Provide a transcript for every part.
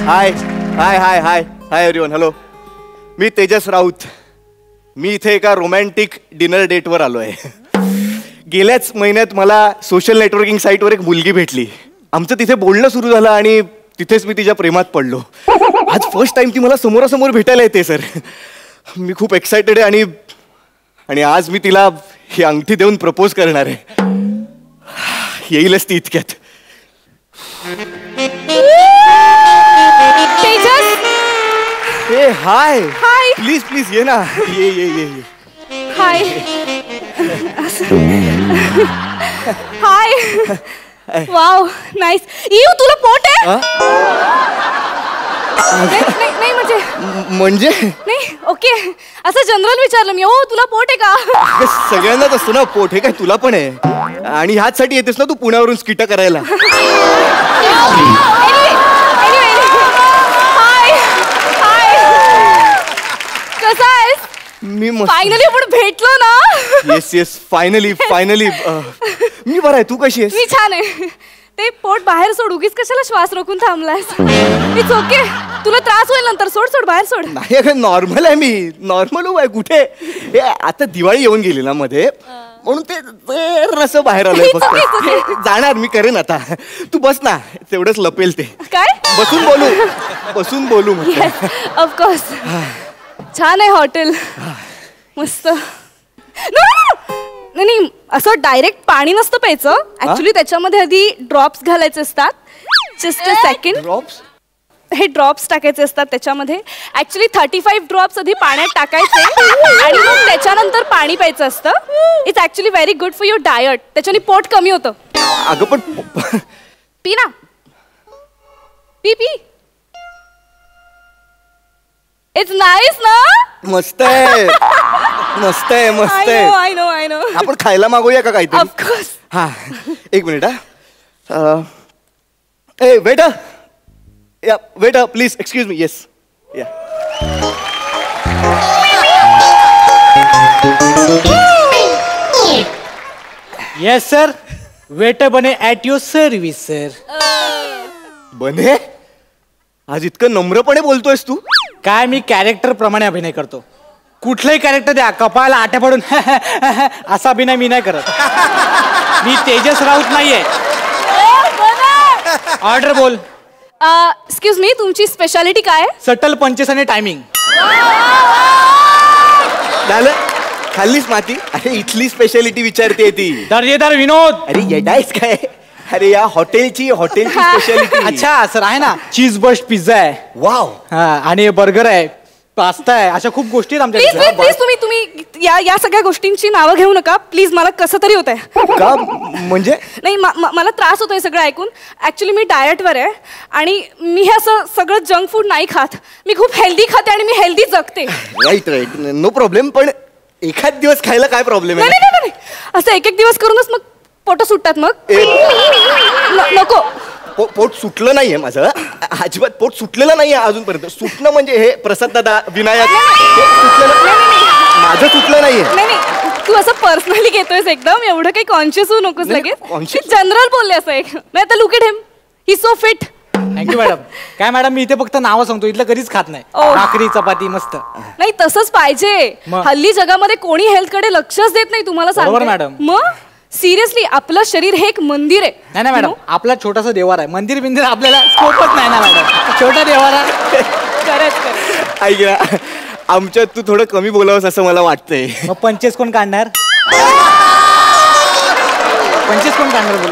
हाय हाय हाय हाय hi everyone. Hello, मी तेजस राऊत. मी इथे एका romantic dinner डेटवर आलो आहे. गेल्याच महिन्यात मला सोशल नेटवर्किंग साईटवर एक मुलगी भेटली. आमचं तिथे बोलणं सुरू झालं आणि तिथेच मी तिच्या प्रेमात पडलो. आज फर्स्ट टाइम ती मला समोरासमोर भेटायला येते सर. मी खूप एक्सायटेड आहे आणि आज मी तिला ही अंगठी देऊन प्रपोज करणार आहे. येईलच ती इतक्यात. ए हाय हाय. प्लीज प्लीज ये ना. ये ये ये ये. Hi hi. Wow nice. You तुला पोट आहे? नाही म्हणजे नाही. ओके, असं जनरल विचारलं मी. हो तुला पोट आहे का? सगळ्यांनाच असतो ना पोट. हे काय तुला पण आहे? आणि ह्याचसाठी येतेस ना तू पुण्यावरून स्किट करायला? कसा आहेस? मी फायनली आपण भेटलो ना. Yes yes finally finally. मी बरं आहे. तू कशी आहेस? मी छान आहे. ते पोट बाहेर सोड. उगीच कशाला श्वास रोखून थांबलायस? It's okay. तुला त्रास होईल नंतर. सोड बाहेर सोड. नाही अगं नॉर्मल आहे. मी नॉर्मल आहे. कुठे आता दिवाळी येऊन गेली ना मध्ये, म्हणून ते असं बाहेर आलंय. फक्त जाणार मी करेन आता. तू बस ना, तेवढंच लपेल ते. काय? बसून बोलू ऑफकोर्स. छान आहे हॉटेल. मस्त. नाही असं डायरेक्ट पाणी नसतं प्यायचं. ऍक्च्युली त्याच्यामध्ये आधी ड्रॉप्स घालायचे असतात. Just a second. ड्रॉप्स? हे ड्रॉप्स टाकायचे असतात त्याच्यामध्ये. ऍक्च्युली 35 ड्रॉप्स आधी पाण्यात टाकायचे आणि मग त्याच्यानंतर पाणी प्यायचं असतं. It's actually very good for your diet. त्याच्याने पोट कमी होतं. अगं पण पी ना. पी. इट्स नाईस ना. मस्त आहे. मस्त आहे. I know. आपण खायला मागूया का काहीतरी? ऑफकोर्स. हा एक मिनिट. ए वेटर, या waiter please excuse me. Yes yeah. Yes sir. Waiter बने ॲट युअर सर्व्हिस सर. बने, आज इतकं नम्रपणे बोलतोयस तू? काय मी कॅरेक्टर प्रमाणे अभिनय करतो. कुठलंही कॅरेक्टर द्या, कपाळाला आट्या पडून असा अभिनय मी नाही करत. मी तेजस राऊत नाहीये. ऑर्डर बोल. एक्सक्यूज मी, तुमची स्पेशालिटी काय? सटल पंचेस आणि टायमिंग. झालं, खाल्लीस माती? अरे इथली स्पेशालिटी विचारते ती. दर्जेदार विनोद. अरे येडायस काय? अरे या हॉटेलची स्पेशालिटी. अच्छा सर आहे ना. चीज बस्ट पिझ्झा आहे. वाव. हा आणि बर्गर आहे, पास्ता आहे, अशा खूप गोष्टी आहेत आमच्या. प्लीज तुम्ही या सगळ्या गोष्टींची नावं घेऊ नका प्लीज. मला कसं तरी होत आहे. का म्हणजे? नाही मला त्रास होतोय सगळं ऐकून. ऍक्च्युली मी डायटवर आहे आणि मी हे असं सगळं जंक फूड नाही खात. मी खूप हेल्दी खाते आणि मी हेल्दी जगते. Right no problem. पण एखाद दिवस खायला काय प्रॉब्लेम आहे? नाही असं एक दिवस करूनच मग पोट सुटतात. मग नको. पोट सुटलं नाहीये माझं. अजिबात पोट सुटलेलं नाहीये अजूनपर्यंत. सुटणं म्हणजे हे प्रसाद दादा, विनायक, माझं सुटलं नाहीये. नाही तू असं पर्सनली घेतोयस एकदम. एवढं काही कॉन्शियस होऊ नकोस लगेच. जनरल बोलले असं एक. नाही तर look at him, he so fit. Thank you madam. काय मॅडम मी इथे फक्त नावं सांगतो, इथलं कधीच खात नाही. भाकरी चपाती मस्त. नाही तसंच पाहिजे. हल्ली जगामध्ये कोणी हेल्थ कडे लक्षच देत नाही. तुम्हाला सांगते मॅडम. मग सिरियसली आपलं शरीर हे एक मंदिर आहे. नाही मॅडम, आपला छोटासा देवार आहे. मंदिर बिंदिर आपल्याला स्कोपच नाही ना मॅडम. छोटा देवारा. खरंच. ऐक ना, आमच्यात तू थोडं कमी बोलावंस असं मला वाटतंय. मग पंचेस कोण काढणार? पंचेस कोण काढणार बोल.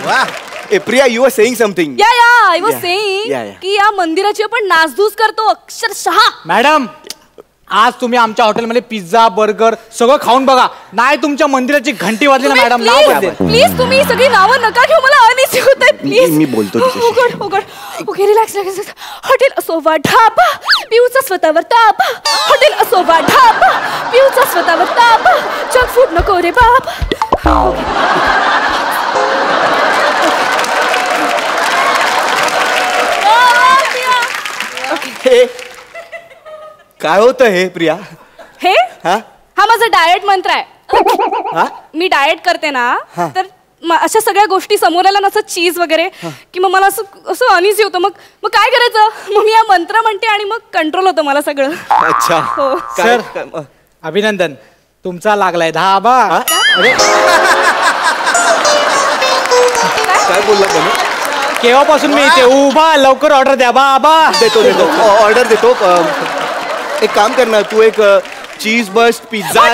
वा. ए Priya, you are saying something. Yeah I was saying की या मंदिराची आपण नासधूस करतो अक्षरशः. मॅडम आज तुम्ही आमच्या हॉटेलमध्ये पिझ्झा बर्गर सगळं खाऊन बघा. नाही तुमच्या मंदिराची घंटी वाजली ना मॅडम, नाव बदलेल. प्लीज तुम्ही सगळी नावं नका घेऊ. मला अनइझी होत आहे. प्लीज मी बोलतो. Okay relax. हॉटेल असोवा ढाबा, पिऊचा स्वतःवर ताबा. हॉटेल असोवा ढाबा, पिऊचा स्वतःवर ताबा. जंक फूड नको रे बाबा. काय होतं हे प्रिया? हे हा माझा डाएट मंत्र आहे. मी डाएट करते ना तर अशा सगळ्या गोष्टी समोर आल्या नसत चीज वगैरे की मग मला असं असं अनइझी होतं. मग काय करायचं, मग मी या मंत्र म्हणते आणि मग कंट्रोल होतं मला सगळं. अच्छा हो. सर अभिनंदन, तुमचा लागलाय धाबा. अरे काय बोलला तुम्ही? केव्हापासून मी इथे उभा, लवकर ऑर्डर द्या बाबा. देतो ऑर्डर देतो. एक काम कर ना, तू एक चीज बस्ट पिझ्झा.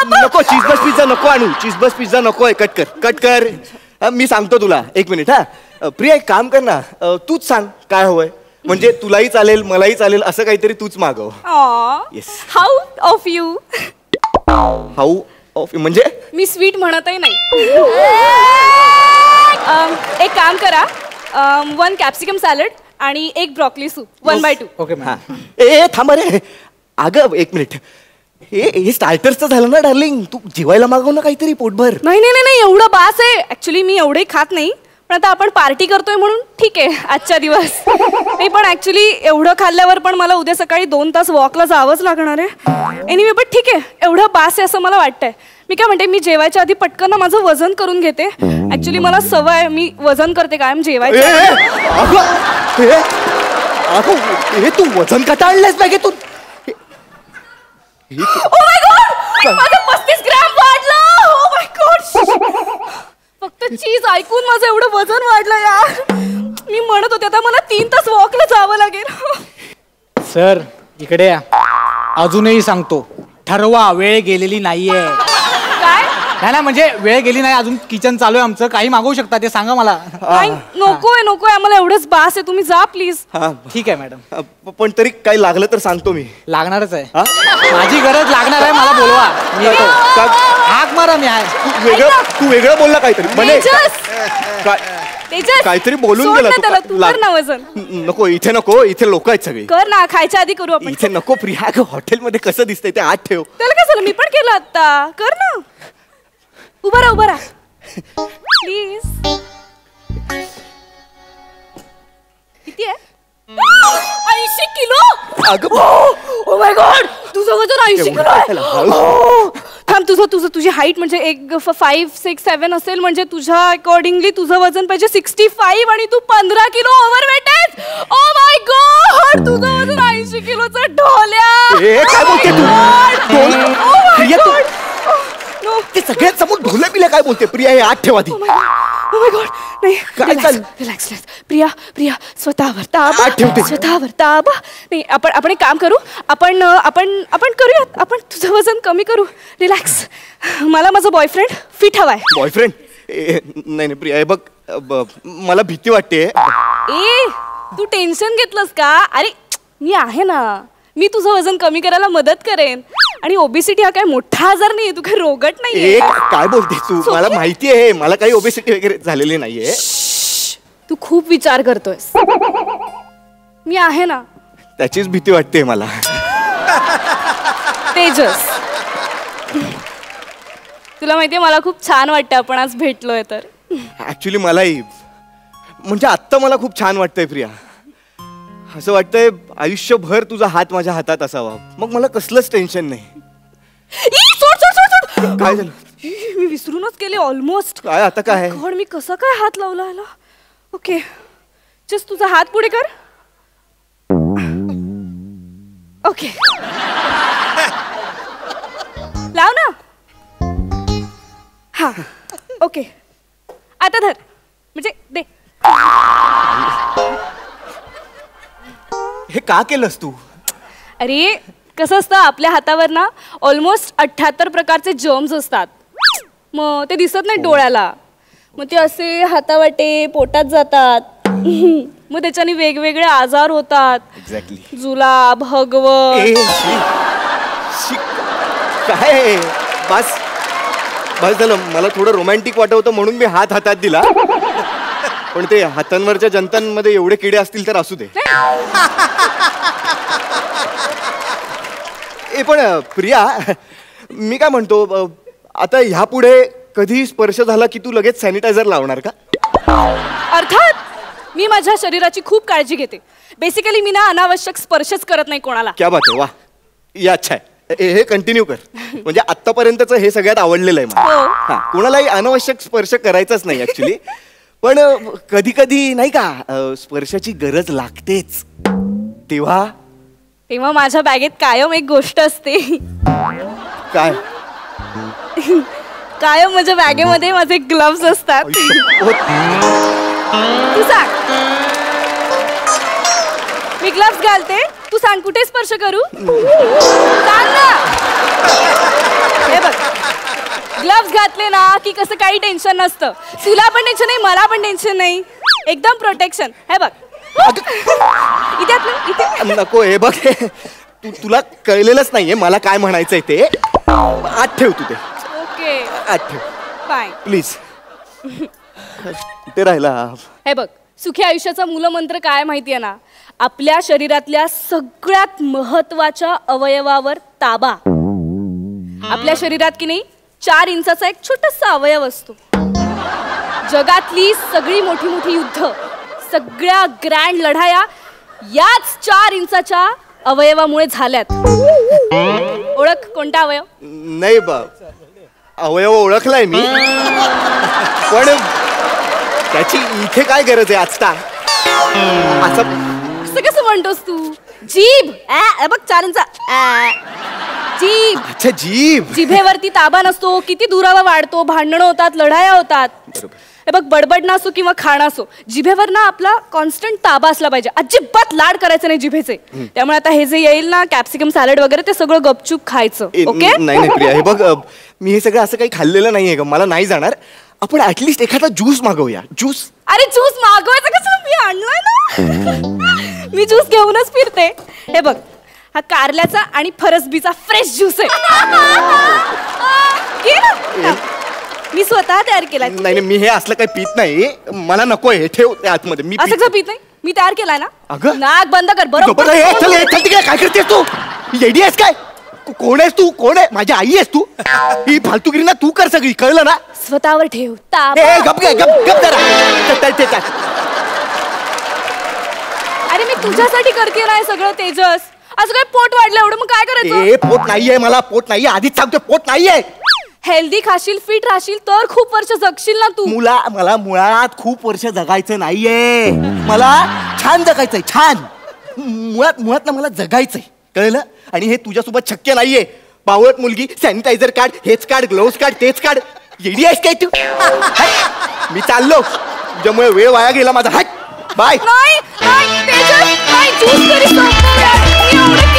नको, चीज बस्ट पिझ्झा नको आणू. चीज बस्ट पिझ्झा नको आहे. कट कर. मी सांगतो तुला, एक मिनिट. हा प्रिया, एक काम कर ना, तूच सांग काय हवंय. म्हणजे तुलाही चालेल मलाही चालेल असं काहीतरी तूच मागव. Yes. How of you. How of म्हणजे मी स्वीट म्हणतही नाही. एक काम करा, 1 कॅप्सिकम सॅलड आणि 1 ब्रॉकली सूप 1/2. ओके हा. ए थांबा रे. अगं एक मिनिट, हे स्टार्टर्सचं झालं ना डार्लिंग. तू जेवायला मागव ना काहीतरी पोटभर. नाही एवढं बास आहे. ऍक्च्युली मी एवढे खात नाही, पण आता आपण पार्टी करतोय म्हणून ठीक आहे आजच्या दिवस. नाही पण ऍक्च्युली एवढं खाल्ल्यावर पण मला उद्या सकाळी 2 तास वॉकला जावंच लागणार आहे. एनिवे पण ठीक आहे, एवढं बास आहे असं मला वाटतंय. मी काय म्हणते, मी जेवायच्या आधी पटकन ना माझं वजन करून घेते. ऍक्च्युली मला सवय आहे, मी वजन करते कायम जेवायच्या. हे तू वजन कटाळलंस पाहिजे तू. Oh my God! माझं 35 ग्रॅम वाढलं. Oh my God! फक्त चीज ऐकून माझं एवढं वजन वाढलं यार. मी म्हणत होते आता मला 3 तास वॉकला जावं लागेल. सर इकडे या. अजूनही सांगतो, ठरवा, वेळ गेलेली नाहीये. काय? नाही म्हणजे वेळ गेली नाही, अजून किचन चालू आहे आमचं. काही मागवू शकता, ते सांगा मला. नकोय आम्हाला एवढंच बास आहे. तुम्ही जा प्लीज. ठीक आहे मॅडम. पण तरी काही लागलं तर सांगतो मी. लागणारच आहे, माझी गरज लागणार आहे. मला बोलवा, मी येतो. हाक मारा, मी आहे. तू वेगळं बोलला काहीतरी म्हणे. काहीतरी बोलून गेला तू. कर ना वजन. नको इथे, नको इथे लोक आहेत सगळे. कर ना, खायच्या आधी करू आपण. इथे नको प्रिया, हॉटेलमध्ये कसं दिसतंय ते आत ठेव. त्याला काय झालं, मी पण केलं आता. कर ना, उभा राहा प्लीज. किती आहे? 80 किलो. ओ माय गॉड, तुझं वजन 80 किलो आहे. थांब, तुझी हाईट म्हणजे 5, 6, 7 असेल, म्हणजे तुझ्या अकॉर्डिंगली तुझं वजन पाहिजे 65 आणि तू 15 किलो ओव्हरवेट आहेस. ओ माय गॉड, तुझं वजन 80 किलोचं ढोल्या. काय बोलते तू? ते सगळ्यात समोर ढोले पिल्या काय बोलते प्रिया? हे आत ठेवा ती. ओ माय गॉड, नाही काय चाललं? रिलॅक्स. प्रिया स्वतःवर ताबा. स्वतःवर ताबा. नाही आपण एक काम करू, आपण करूयात. आपण तुझं वजन कमी करू. रिलॅक्स. मला माझा बॉयफ्रेंड फिट हवाय. बॉयफ्रेंड? नाही प्रिया, हे बघ मला भीती वाटते. तू टेन्शन घेतलंस का? अरे मी आहे ना, मी तुझं वजन कमी करायला मदत करेन. आणि ओबेसिटी हा काय मोठा आजार नाहीये, तू काय रोगट नाहीये. काय बोलते तू? मला माहिती आहे, मला काही ओबेसिटी वगैरे झालेली नाहीये. तू खूप विचार करतोयस. मी आहे ना. त्याचीच भीती वाटते मला. तेजस, तुला माहितीये मला खूप छान वाटतं आपण आज भेटलोय तर. ऍक्च्युली मलाही, म्हणजे आत्ता मला खूप छान वाटतंय प्रिया. असं वाटतंय आयुष्यभर तुझा हात माझ्या हातात असावा, मग मला कसलंच टेन्शन नाही. सोड. काय झालं? मी विसरूनच गेले ऑलमोस्ट. काय आता काय? मी कसा काय हात लावला ह्याला? ओके, जस्ट तुझा हात पुढे कर. ओके, लाव ना. हा ओके, आता धर, म्हणजे दे. हे का केलंस तू? अरे कसं असतं, आपल्या हातावर ना ऑलमोस्ट 78 प्रकारचे जर्म्स असतात. मग ते दिसत नाही डोळ्याला, मग ते असे हातावाटे पोटात जातात. मग त्याच्याने वेगवेगळे आजार होतात. एक्झॅक्टली. जुलाब, भगवत. काय बस झालं. मला थोडं रोमॅन्टिक वाटत होतं म्हणून मी हात हातात दिला, पण ते हातांवरच्या जंतांमध्ये एवढे किडे असतील तर असू दे. पण प्रिया, मी काय म्हणतो, आता ह्यापुढे कधी स्पर्श झाला की तू लगेच सॅनिटायझर लावणार का? अर्थात, मी माझ्या शरीराची खूप काळजी घेते. बेसिकली मी ना अनावश्यक स्पर्शच करत नाही कोणाला. क्या बात आहे, वा, या अच्छा आहे. हे कंटिन्यू कर. म्हणजे आतापर्यंतच हे सगळ्यात आवडलेलं आहे मला. हो. हा, कोणालाही अनावश्यक स्पर्श करायचाच नाही ऍक्च्युली. पण कधी कधी नाही का स्पर्शाची गरज लागतेच. तेव्हा तेव्हा माझ्या बॅगेत कायम एक गोष्ट असते. काय कायम माझ्या बॅगेमध्ये माझे ग्लव्स असतात. तू सांग. मी ग्लव्स घालते, तू सांग कुठे स्पर्श करू. सांग ना. हे बघ, ग्लव्स घातले ना की कसं काही टेन्शन नसतं. तुला पण टेन्शन नाही, मला पण टेन्शन नाही. एकदम प्रोटेक्शन. हे बघ इथे इथे. नको. हे बघ, तुला कळलेलंच नाहीये मला काय म्हणायचंय ते. आत ठेव तू ते. ओके आत ठेव फाईन. प्लीज. कुठे राहिला. हे बघ, सुखी आयुष्याचा मूलमंत्र काय माहितीये ना. आपल्या शरीरातल्या सगळ्यात महत्वाच्या अवयवावर ताबा. आपल्या शरीरात की नाही 4 इंचाचा एक छोटासा अवयव असतो. जगातली सगळी मोठी मोठी युद्ध, सगळ्या ग्रँड लढाया याच 4 इंचाच्या अवयवामुळे झाल्यात. ओळख कोणता अवयव. नाही बाप, अवयव ओळखलाय मी, पण त्याची इथे काय गरज आहे आजता. असं कसं म्हणतोस तू. जीभ. बघ 4 इंचा जीभ. अच्छा, जीभ. जिभेवरती ताबा नसतो. किती दुरावा वाढतो, भांडणं होतात, लढाया होतात. हे बघ, बडबडणं असो किंवा खाणं असो, जिभेवर ना आपला कॉन्स्टंट ताबा असला पाहिजे. अजिबात लाड करायचं नाही जिभेचे. त्यामुळे आता हे जे येईल ना कॅप्सिकम सॅलड वगैरे, ते सगळं गपचूप खायचं. ओके. नाही प्रिया, हे बघ, मी हे सगळं असं काही खाल्लेलं नाहीये ग. मला नाही जाणार. आपण ऍटलिस्ट एखादा ज्यूस मागवूया. ज्यूस. अरे ज्यूस मागवायचं कसं, मी आणलाय ना. मी ज्यूस घेऊनच फिरते. हे बघ, हा कारल्याचा आणि फरसबीचा फ्रेश ज्यूस आहे. घे ना. मी स्वतः तयार केलाय. नाही मी हे असलं काही पीत नाही. मला नकोय. हे ठेव ते आतमध्ये. मी असं कसं पीत नाही. मी तयार केलाय ना. अगं. नाक बंद कर. बरोबर. काय करतेस तू. येडी आहेस काय. कोण आहेस तू. कोण आहे. माझी आई आहेस तू. ही फालतूगिरी ना तू कर सगळी. कळलं ना. स्वतःवर ठेव. गप जरा. अरे मी तुझ्यासाठी करते ना हे सगळं तेजस. असं काय पोट वाढलं एवढं, मग काय करायचं. पोट नाहीये मला. पोट नाहीये. आधीच सांगतो पोट नाहीये. हेल्दी खाशील, फिट राहशील तर खूप वर्ष जगशील ना तू. मला मुळात खूप वर्ष जगायचं नाहीये. मला छान जगायचंय. छान. मुळात ना मला जगायचंय. कळलं. आणि हे तुझ्यासोबत शक्य नाहीये. बावळट मुलगी. सॅनिटायझर काढ, हेच काढ, ग्लोव्स काढ, तेच काढ. येडी आहेस काय तू. मी चाललो. तुझ्यामुळे वेळ वाया गेला माझा. हट. बाय. नाही तेजस, नाही ज्यूस तरी संपव यार. मी एवढं